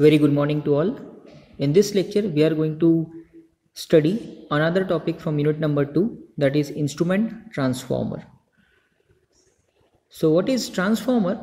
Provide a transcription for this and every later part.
Very good morning to all. In this lecture, we are going to study another topic from unit number 2, that is instrument transformer. So what is transformer?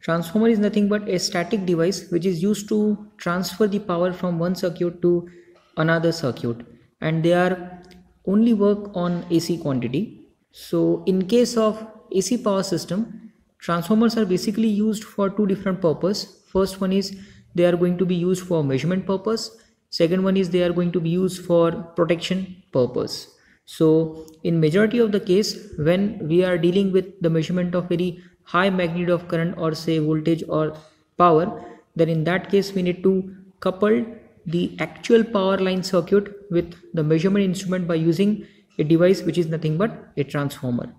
Transformer is nothing but a static device which is used to transfer the power from one circuit to another circuit, and they are only work on AC quantity. So in case of AC power system, transformers are basically used for two different purposes. First one is they are going to be used for measurement purpose. Second one is they are going to be used for protection purpose. So in majority of the case, when we are dealing with the measurement of very high magnitude of current or say voltage or power, then in that case we need to couple the actual power line circuit with the measurement instrument by using a device which is nothing but a transformer.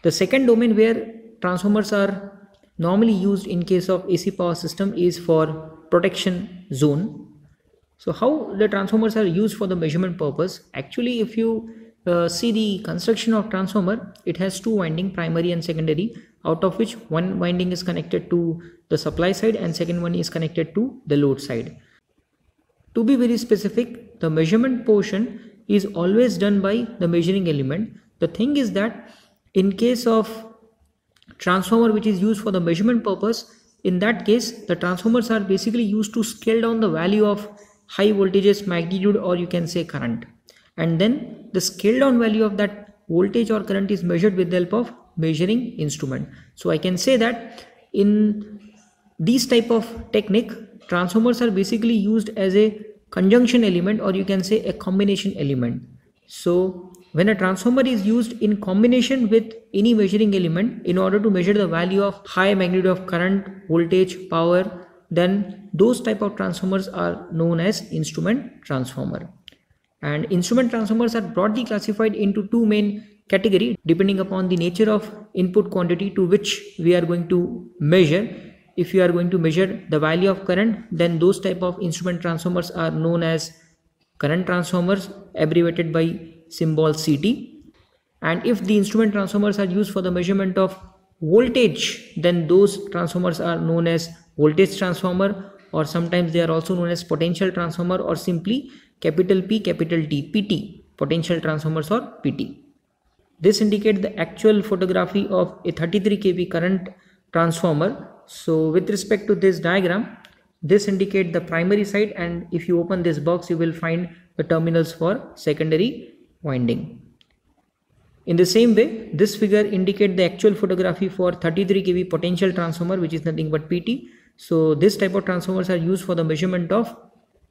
The second domain where transformers are normally used in case of AC power system is for protection zone. So how the transformers are used for the measurement purpose? Actually, if you see the construction of transformer, it has two winding, primary and secondary, out of which one winding is connected to the supply side and second one is connected to the load side. To be very specific, the measurement portion is always done by the measuring element. The thing is that in case of transformer which is used for the measurement purpose, in that case the transformers are basically used to scale down the value of high voltages, magnitude, or you can say current, and then the scale down value of that voltage or current is measured with the help of measuring instrument. So I can say that in these type of technique, transformers are basically used as a conjunction element, or you can say a combination element. So when a transformer is used in combination with any measuring element in order to measure the value of high magnitude of current, voltage, power, then those type of transformers are known as instrument transformer. And instrument transformers are broadly classified into two main categories depending upon the nature of input quantity to which we are going to measure. If you are going to measure the value of current, then those type of instrument transformers are known as current transformers, abbreviated by symbol CT. And if the instrument transformers are used for the measurement of voltage, then those transformers are known as voltage transformer, or sometimes they are also known as potential transformer, or simply capital P capital T, PT, potential transformers or PT. This indicates the actual photography of a 33 kV current transformer. So with respect to this diagram, this indicates the primary side, and if you open this box you will find the terminals for secondary winding. In the same way, this figure indicates the actual photography for 33 kV potential transformer, which is nothing but PT. So this type of transformers are used for the measurement of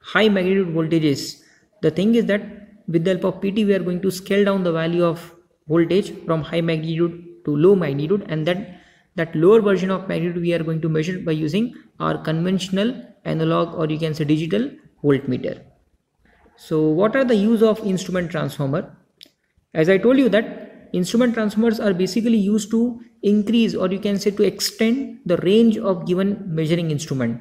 high magnitude voltages. The thing is that with the help of PT we are going to scale down the value of voltage from high magnitude to low magnitude, and that lower version of magnitude we are going to measure by using our conventional analog, or you can say digital voltmeter. So what are the use of instrument transformer? As I told you that instrument transformers are basically used to increase, or you can say to extend the range of given measuring instrument.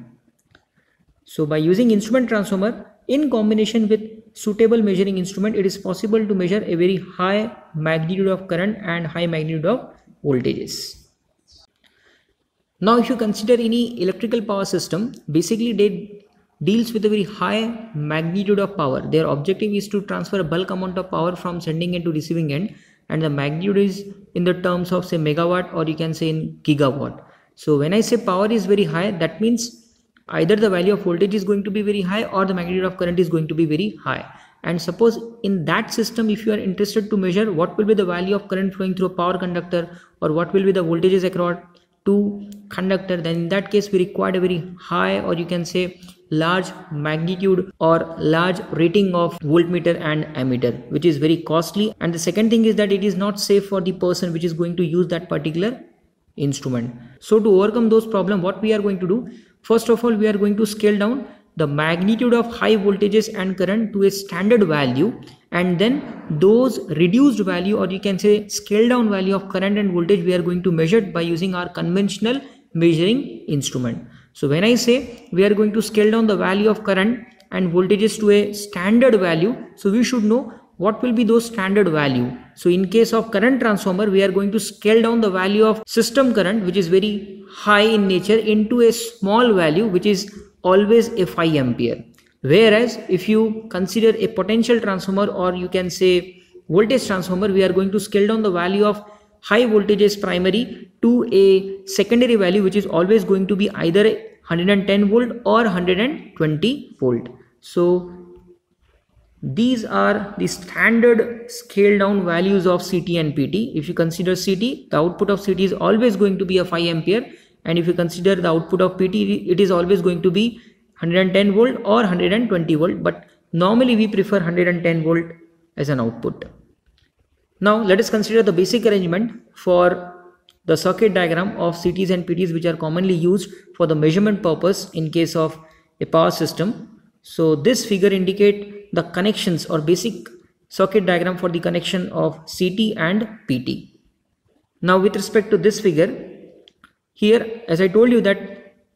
So by using instrument transformer in combination with suitable measuring instrument, it is possible to measure a very high magnitude of current and high magnitude of voltages. Now if you consider any electrical power system, basically they deals with a very high magnitude of power. Their objective is to transfer a bulk amount of power from sending end to receiving end, and the magnitude is in the terms of say megawatt, or you can say in gigawatt. So when I say power is very high, that means either the value of voltage is going to be very high or the magnitude of current is going to be very high. And suppose in that system, if you are interested to measure what will be the value of current flowing through a power conductor, or what will be the voltages across two conductor, then in that case we require a very high, or you can say large magnitude or large rating of voltmeter and ammeter, which is very costly. And the second thing is that it is not safe for the person which is going to use that particular instrument. So to overcome those problems, what we are going to do, first of all we are going to scale down the magnitude of high voltages and current to a standard value, and then those reduced value, or you can say scale down value of current and voltage, we are going to measure by using our conventional measuring instrument. So when I say we are going to scale down the value of current and voltages to a standard value, so we should know what will be those standard value. So in case of current transformer, we are going to scale down the value of system current, which is very high in nature, into a small value which is always a 5 ampere. Whereas if you consider a potential transformer, or you can say voltage transformer, we are going to scale down the value of high voltages primary to a secondary value, which is always going to be either 110 volt or 120 volt. So these are the standard scale down values of CT and PT. If you consider CT, the output of CT is always going to be a 5 ampere, and if you consider the output of PT, it is always going to be 110 volt or 120 volt, but normally we prefer 110 volt as an output. Now let us consider the basic arrangement for the circuit diagram of CTs and PTs, which are commonly used for the measurement purpose in case of a power system. So this figure indicates the connections or basic circuit diagram for the connection of CT and PT. Now with respect to this figure, here as I told you that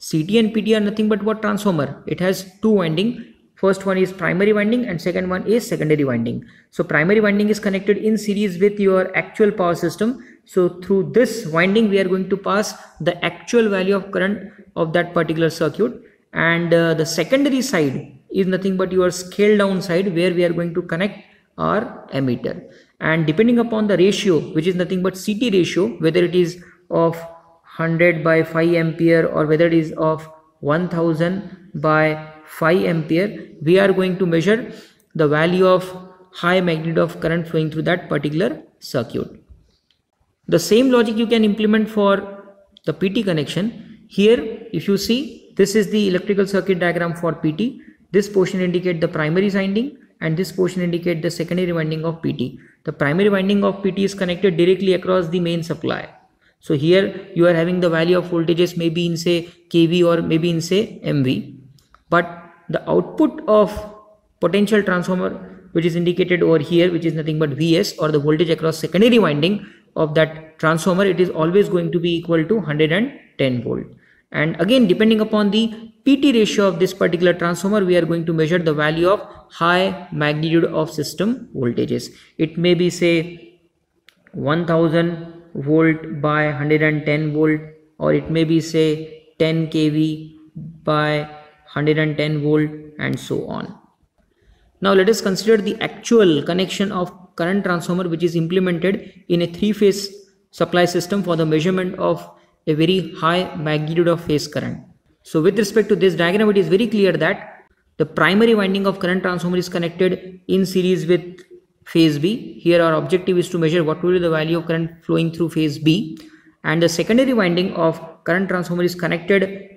CT and PT are nothing but what? Transformer. It has two windings. First one is primary winding and second one is secondary winding. So primary winding is connected in series with your actual power system. So through this winding we are going to pass the actual value of current of that particular circuit, and the secondary side is nothing but your scale down side, where we are going to connect our ammeter, and depending upon the ratio, which is nothing but CT ratio, whether it is of 100 by 5 ampere or whether it is of 1000 by 5 ampere, we are going to measure the value of high magnitude of current flowing through that particular circuit. The same logic you can implement for the PT connection. Here if you see, this is the electrical circuit diagram for PT. This portion indicates the primary winding and this portion indicates the secondary winding of PT. The primary winding of PT is connected directly across the main supply. So here you are having the value of voltages maybe in say kV or maybe in say MV. But the output of potential transformer, which is indicated over here, which is nothing but Vs, or the voltage across secondary winding of that transformer, it is always going to be equal to 110 volt. And again, depending upon the PT ratio of this particular transformer, we are going to measure the value of high magnitude of system voltages. It may be say 1000 volt by 110 volt, or it may be say 10 kV by 110 volt, and so on. Now let us consider the actual connection of current transformer, which is implemented in a three-phase supply system for the measurement of a very high magnitude of phase current. So with respect to this diagram, it is very clear that the primary winding of current transformer is connected in series with phase B. Here our objective is to measure what will be the value of current flowing through phase B, and the secondary winding of current transformer is connected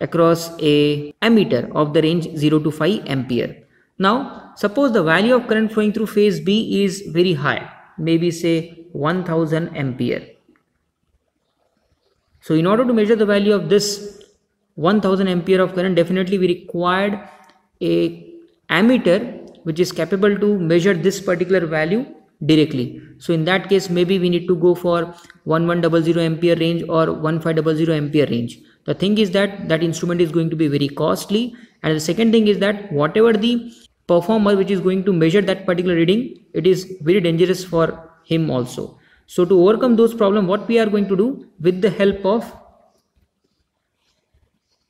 across a ammeter of the range 0 to 5 ampere. Now suppose the value of current flowing through phase B is very high, maybe say 1000 ampere. So in order to measure the value of this 1000 ampere of current, definitely we required a ammeter which is capable to measure this particular value directly. So in that case, maybe we need to go for 1100 ampere range or 1500 ampere range. The thing is that that instrument is going to be very costly, and the second thing is that whatever the performer which is going to measure that particular reading, it is very dangerous for him also. So to overcome those problems, what we are going to do with the help of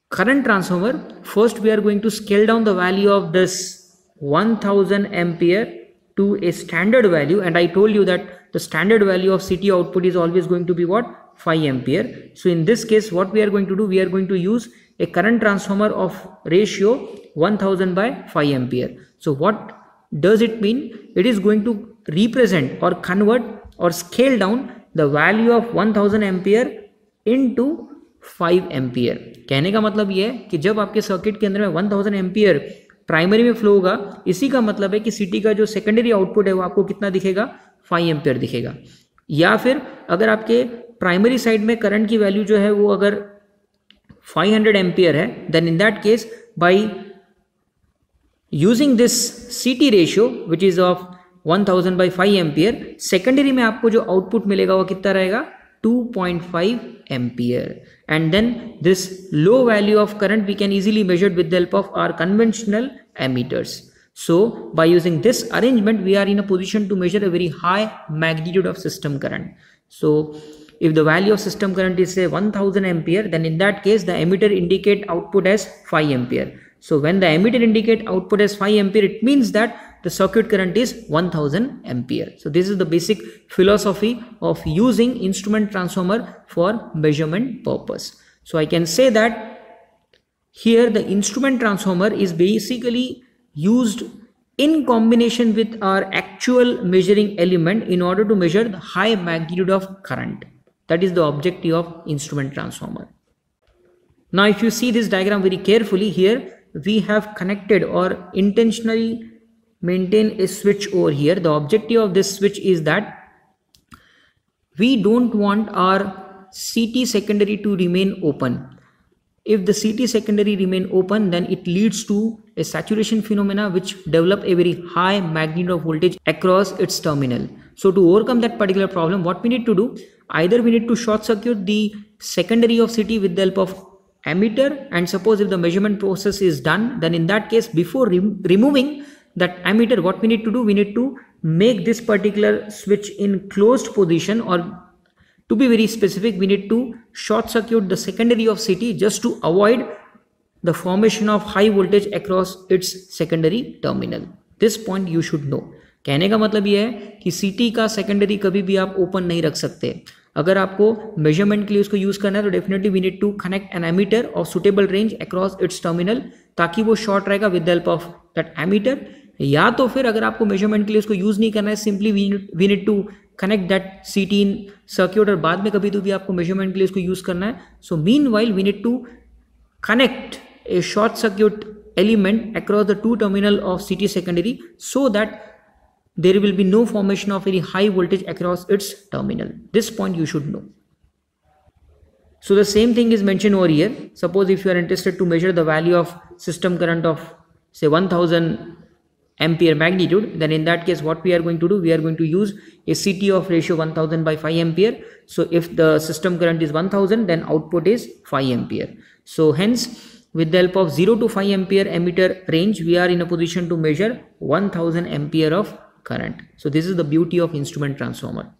current transformer, first we are going to scale down the value of this 1000 ampere to a standard value, and I told you that the standard value of CT output is always going to be what? 5 ampere. So in this case, what we are going to do, we are going to use a current transformer of ratio 1000 by 5 ampere. So what does it mean? It is going to represent or convert or scale down the value of 1000 ampere into 5 ampere. कहने का मतलब ये है कि जब आपके circuit के अंदर में 1000 एम्पियर प्राइमरी में फ्लो होगा, इसी का मतलब है कि सीटी का जो सेकेंडरी आउटपुट है वो आपको कितना दिखेगा? 5 एम्पियर दिखेगा. या फिर अगर आपके प्राइमरी साइड में करंट की वैल्यू जो है वो अगर 500 एम्पियर है, then in that case by using this CT ratio which is of 1000 by 5 ampere, secondary में आपको जो आउटपुट मिलेगा वो कितना रहेगा? 2.5 ampere. And then this low value of current we can easily measure with the help of our conventional ammeters. So by using this arrangement we are in a position to measure a very high magnitude of system current. So if the value of system current is say 1000 ampere, then in that case the emitter indicate output as 5 ampere. So when the emitter indicate output as 5 ampere, it means that the circuit current is 1000 ampere. So this is the basic philosophy of using instrument transformer for measurement purpose. So I can say that here the instrument transformer is basically used in combination with our actual measuring element in order to measure the high magnitude of current. That is the objective of instrument transformer. Now if you see this diagram very carefully, here we have connected or intentionally maintain a switch over here. The objective of this switch is that we don't want our CT secondary to remain open. If the CT secondary remain open, then it leads to a saturation phenomena which develop a very high magnitude of voltage across its terminal. So to overcome that particular problem, what we need to do, either we need to short circuit the secondary of CT with the help of ammeter, and suppose if the measurement process is done, then in that case before removing that ammeter, what we need to do, we need to make this particular switch in closed position, or to be very specific, we need to short circuit the secondary of CT just to avoid the formation of high voltage across its secondary terminal. This point you should know. कहने का मतलब ये है कि CT का secondary कभी भी आप open नहीं रख सकते. अगर आपको measurement के लिए उसको use करना है तो definitely we need to connect an ammeter of suitable range across its terminal, ताकि वो short रहेगा with the help of that ammeter. या तो फिर अगर आपको measurement के लिए उसको use नहीं करना है, simply we need to connect that CT in circuit, और बाद में कभी तो भी आपको measurement के लिए उसको use करना है. So meanwhile we need to connect a short circuit element across the two terminal of CT secondary so that there will be no formation of very high voltage across its terminal. This point you should know. So the same thing is mentioned over here. Suppose if you are interested to measure the value of system current of say 1000 ampere magnitude, then in that case what we are going to do, we are going to use a CT of ratio 1000 by 5 ampere. So if the system current is 1000, then output is 5 ampere. So hence with the help of 0 to 5 ampere emitter range, we are in a position to measure 1000 ampere of current. So this is the beauty of instrument transformer.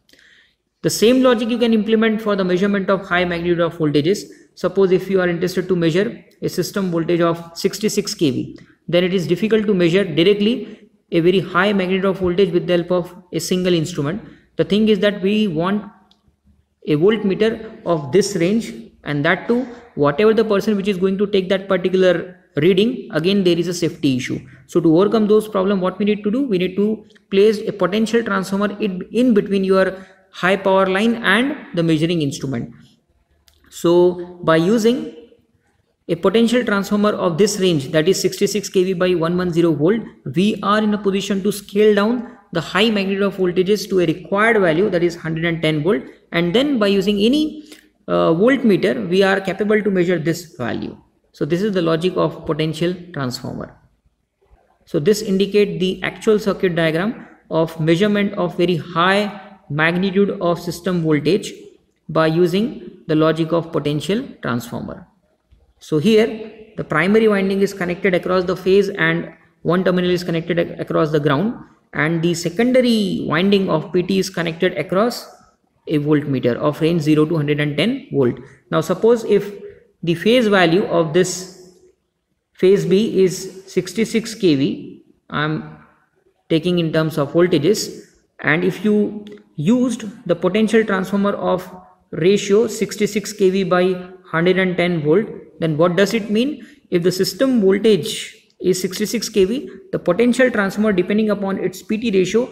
The same logic you can implement for the measurement of high magnitude of voltages. Suppose if you are interested to measure a system voltage of 66 kV, then it is difficult to measure directly a very high magnitude of voltage with the help of a single instrument. The thing is that we want a voltmeter of this range, and that too, whatever the person which is going to take that particular reading, again there is a safety issue. So to overcome those problems, what we need to do, we need to place a potential transformer in between your high power line and the measuring instrument. So by using a potential transformer of this range, that is 66 kV by 110 volt, we are in a position to scale down the high magnitude of voltages to a required value, that is 110 volt, and then by using any voltmeter, we are capable to measure this value. So this is the logic of potential transformer. So this indicates the actual circuit diagram of measurement of very high magnitude of system voltage by using the logic of potential transformer. So here the primary winding is connected across the phase and one terminal is connected across the ground, and the secondary winding of PT is connected across a voltmeter of range 0 to 110 volt. Now suppose if the phase value of this phase B is 66 kV, I am taking in terms of voltages, and if you used the potential transformer of ratio 66 kV by 110 volt, then what does it mean? If the system voltage is 66 kV, the potential transformer, depending upon its PT ratio,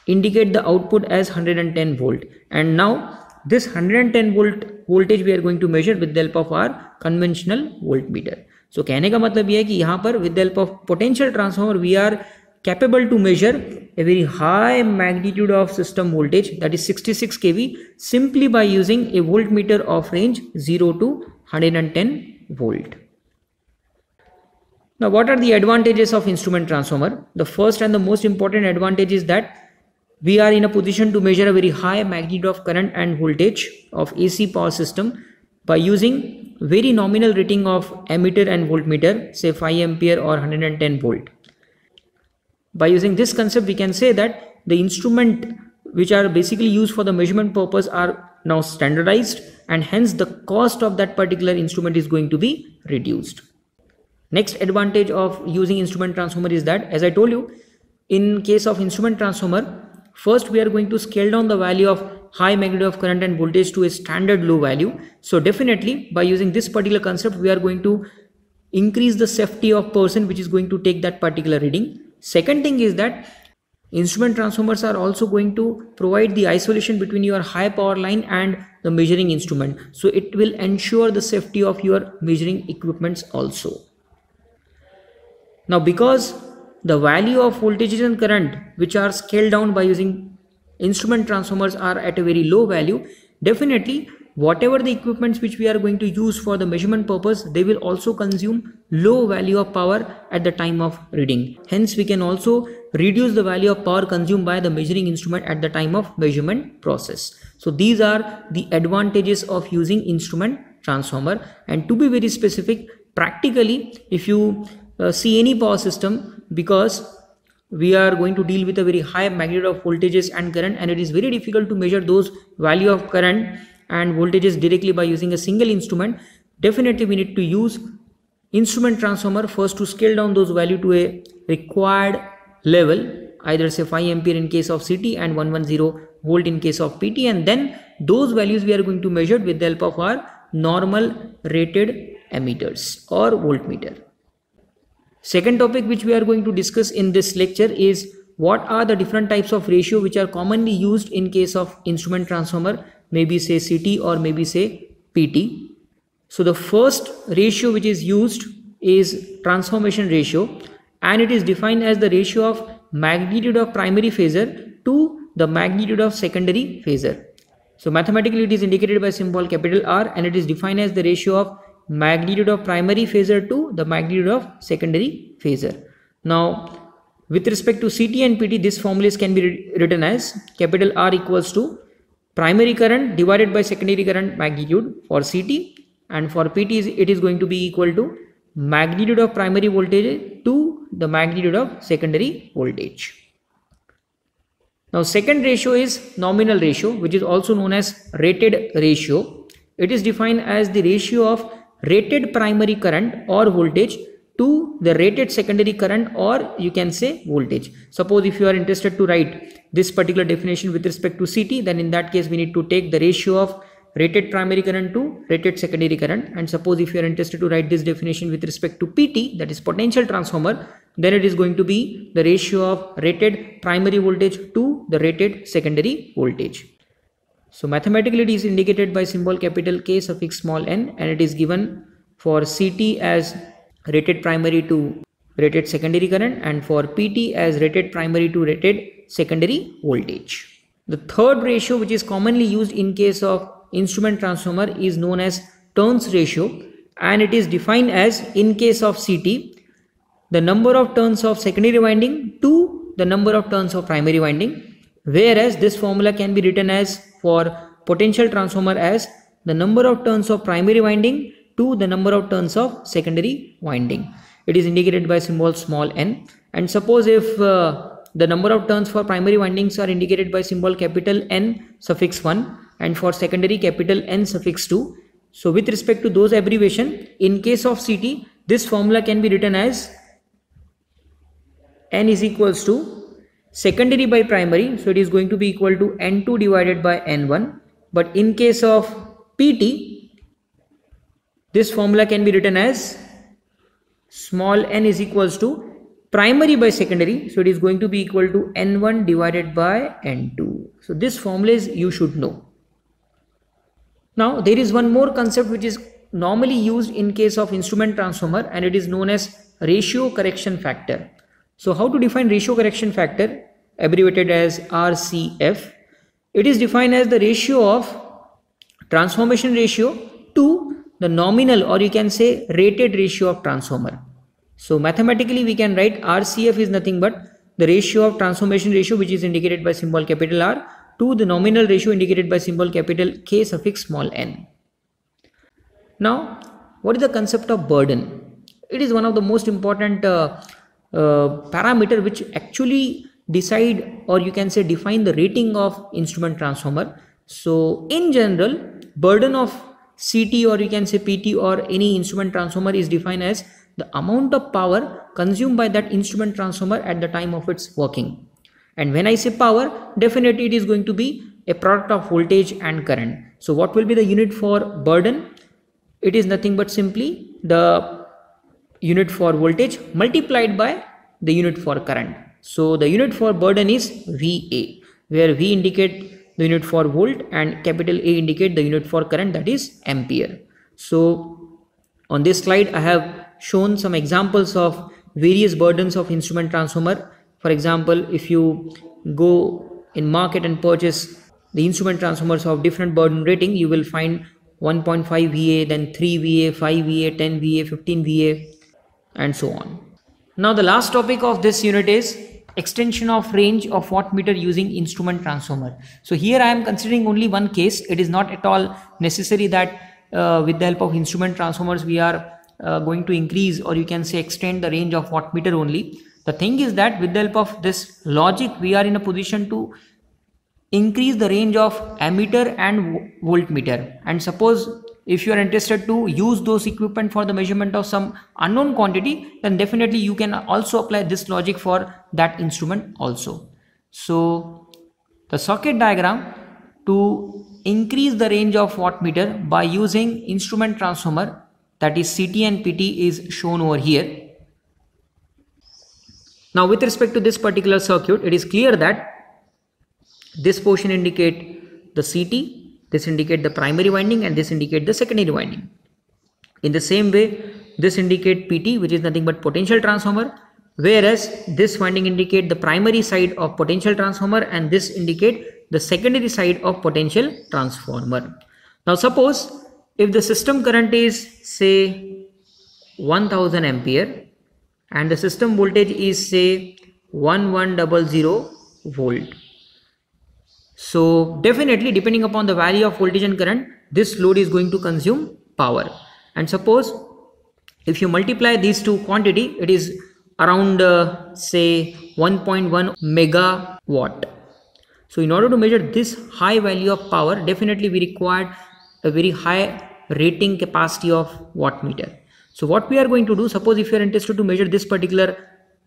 indicate the output as 110 volt. And now this 110 volt voltage we are going to measure with the help of our conventional voltmeter. So कहने का मतलब ये है कि यहाँ पर with the help of potential transformer we are capable to measure a very high magnitude of system voltage, that is 66 kV, simply by using a voltmeter of range 0 to 110 volt. Now what are the advantages of instrument transformer? The first and the most important advantage is that we are in a position to measure a very high magnitude of current and voltage of AC power system by using very nominal rating of ammeter and voltmeter, say 5 ampere or 110 volt. By using this concept, we can say that the instrument which are basically used for the measurement purpose are now standardized, and hence the cost of that particular instrument is going to be reduced. Next advantage of using instrument transformer is that, as I told you, in case of instrument transformer, first we are going to scale down the value of high magnitude of current and voltage to a standard low value. So definitely by using this particular concept, we are going to increase the safety of person which is going to take that particular reading. Second thing is that instrument transformers are also going to provide the isolation between your high power line and the measuring instrument. So it will ensure the safety of your measuring equipments also. Now, because the value of voltages and current which are scaled down by using instrument transformers are at a very low value, definitely whatever the equipments which we are going to use for the measurement purpose, they will also consume low value of power at the time of reading. Hence, we can also reduce the value of power consumed by the measuring instrument at the time of measurement process. So these are the advantages of using instrument transformer. And to be very specific, practically, if you see any power system, because we are going to deal with a very high magnitude of voltages and current, and it is very difficult to measure those value of current and voltages directly by using a single instrument, definitely we need to use instrument transformer first to scale down those value to a required level, either say 5 ampere in case of CT and 110 volt in case of PT, and then those values we are going to measure with the help of our normal rated ammeters or voltmeter. Second topic which we are going to discuss in this lecture is what are the different types of ratio which are commonly used in case of instrument transformer, maybe say CT or maybe say PT. So the first ratio which is used is transformation ratio, and it is defined as the ratio of magnitude of primary phasor to the magnitude of secondary phasor. So mathematically it is indicated by symbol capital R, and it is defined as the ratio of magnitude of primary phasor to the magnitude of secondary phasor. Now with respect to CT and PT, this formulas can be written as capital R equals to primary current divided by secondary current magnitude for CT, and for PT it is going to be equal to magnitude of primary voltage to the magnitude of secondary voltage. Now second ratio is nominal ratio, which is also known as rated ratio. It is defined as the ratio of rated primary current or voltage to the rated secondary current, or you can say voltage. Suppose if you are interested to write this particular definition with respect to CT, then in that case we need to take the ratio of rated primary current to rated secondary current. And suppose if you are interested to write this definition with respect to PT, that is potential transformer, then it is going to be the ratio of rated primary voltage to the rated secondary voltage. So mathematically it is indicated by symbol capital K suffix small n, and it is given for CT as rated primary to rated secondary current, and for PT as rated primary to rated secondary voltage. The third ratio which is commonly used in case of instrument transformer is known as turns ratio, and it is defined as, in case of CT, the number of turns of secondary winding to the number of turns of primary winding, whereas this formula can be written as for potential transformer as the number of turns of primary winding to the number of turns of secondary winding. It is indicated by symbol small n. And suppose if the number of turns for primary windings are indicated by symbol capital N suffix 1 and for secondary capital N suffix 2. So with respect to those abbreviation, in case of CT, this formula can be written as N is equals to secondary by primary, so it is going to be equal to N2 divided by N1. But in case of PT, this formula can be written as small n is equals to primary by secondary, so it is going to be equal to N1 divided by N2. So this formula is you should know. Now there is one more concept which is normally used in case of instrument transformer, and it is known as ratio correction factor. So how to define ratio correction factor, abbreviated as RCF? It is defined as the ratio of transformation ratio to the nominal, or you can say rated ratio of transformer. So mathematically we can write RCF is nothing but the ratio of transformation ratio, which is indicated by symbol capital R, to the nominal ratio indicated by symbol capital K suffix small n. Now what is the concept of burden? It is one of the most important parameter which actually decide, or you can say define, the rating of instrument transformer. So in general, burden of CT, or you can say PT, or any instrument transformer is defined as the amount of power consumed by that instrument transformer at the time of its working. And when I say power, definitely it is going to be a product of voltage and current. So what will be the unit for burden? It is nothing but simply the unit for voltage multiplied by the unit for current. So the unit for burden is VA, where V indicate the unit for volt and capital A indicate the unit for current, that is ampere. So on this slide I have shown some examples of various burdens of instrument transformer. For example, if you go in market and purchase the instrument transformers of different burden rating, you will find 1.5 VA, then 3 VA, 5 VA, 10 VA, 15 VA, and so on. Now the last topic of this unit is extension of range of wattmeter using instrument transformer. So here I am considering only one case. It is not at all necessary that with the help of instrument transformers we are going to increase, or you can say extend the range of wattmeter only. The thing is that with the help of this logic we are in a position to increase the range of ammeter and voltmeter. And suppose if you are interested to use those equipment for the measurement of some unknown quantity, then definitely you can also apply this logic for that instrument also. So the circuit diagram to increase the range of wattmeter by using instrument transformer, that is CT and PT, is shown over here. Now with respect to this particular circuit, it is clear that this portion indicate the CT, this indicate the primary winding, and this indicate the secondary winding. In the same way, this indicate PT, which is nothing but potential transformer, whereas this winding indicate the primary side of potential transformer, and this indicate the secondary side of potential transformer. Now suppose if the system current is say 1000 ampere and the system voltage is say 1100 volt. So definitely depending upon the value of voltage and current, this load is going to consume power. And suppose if you multiply these two quantity, it is around say 1.1 megawatt. So in order to measure this high value of power, definitely we required a very high rating capacity of wattmeter. So what we are going to do, suppose if you are interested to measure this particular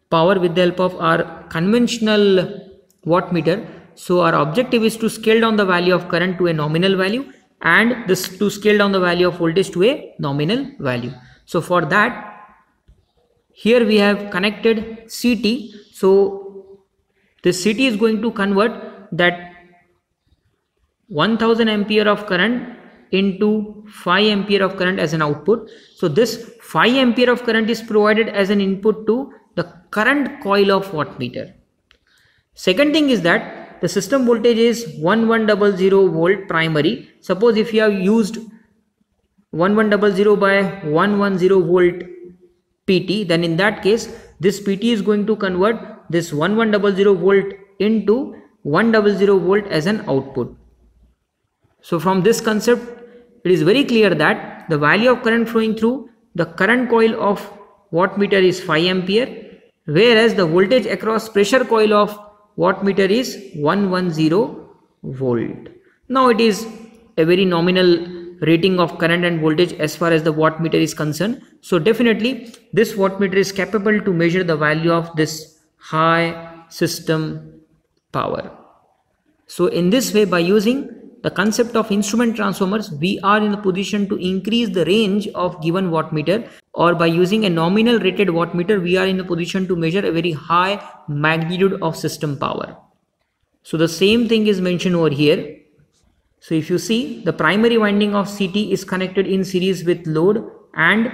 power with the help of our conventional wattmeter, so our objective is to scale down the value of current to a nominal value, and this to scale down the value of voltage to a nominal value. So for that, here we have connected CT. So this CT is going to convert that 1000 ampere of current into 5 ampere of current as an output. So this 5 ampere of current is provided as an input to the current coil of wattmeter. Second thing is that the system voltage is 1100 volt primary. Suppose if you have used 1100 by 110 volt PT, then in that case this PT is going to convert this 1100 volt into 100 volt as an output. So from this concept, it is very clear that the value of current flowing through the current coil of wattmeter is 5 ampere, whereas the voltage across pressure coil of wattmeter is 110 volt. Now it is a very nominal rating of current and voltage as far as the wattmeter is concerned. So definitely this wattmeter is capable to measure the value of this high system power. So in this way, by using the concept of instrument transformers, we are in a position to increase the range of given wattmeter, or by using a nominal rated wattmeter, we are in a position to measure a very high magnitude of system power. So the same thing is mentioned over here. So if you see, the primary winding of CT is connected in series with load, and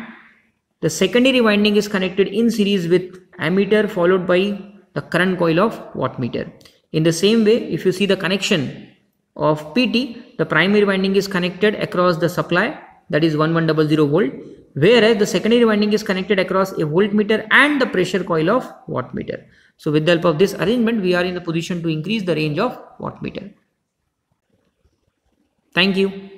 the secondary winding is connected in series with ammeter followed by the current coil of wattmeter. In the same way, if you see the connection of PT, the primary winding is connected across the supply, that is 1100 volt, whereas the secondary winding is connected across a voltmeter and the pressure coil of wattmeter. So with the help of this arrangement, we are in the position to increase the range of wattmeter. Thank you.